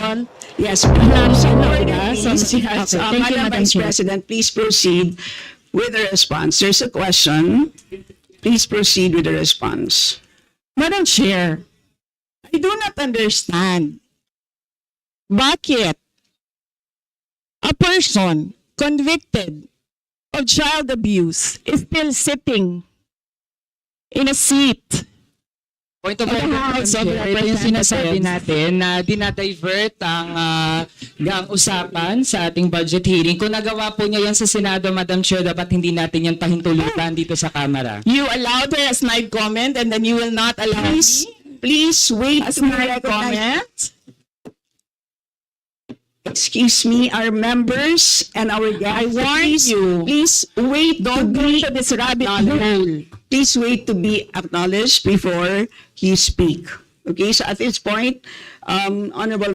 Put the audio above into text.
all. Yes, Thank you, Madam Madam Vice Chair. President, please proceed with the response. There's a question. Please proceed with the response. Madam Chair, I do not understand bakit a person convicted of child abuse is still sitting in a seat. Point of Madam order, House of Madam Chair. Ito yung sinasabi Representatives. natin na dinadivert ang usapan sa ating budget hearing. Kung nagawa po niya yan sa Senado, Madam Chair, dapat hindi natin yan pahintulutan dito sa Kamara. You allowed her a snide comment and then you will not allow Please, me please wait a to be snide recognized. comment? Excuse me, our members and our guests. I warn you. Please wait Don't to go be to this rabbit acknowledged. hole. Please wait to be acknowledged before you speak. Okay, so at this point, Honorable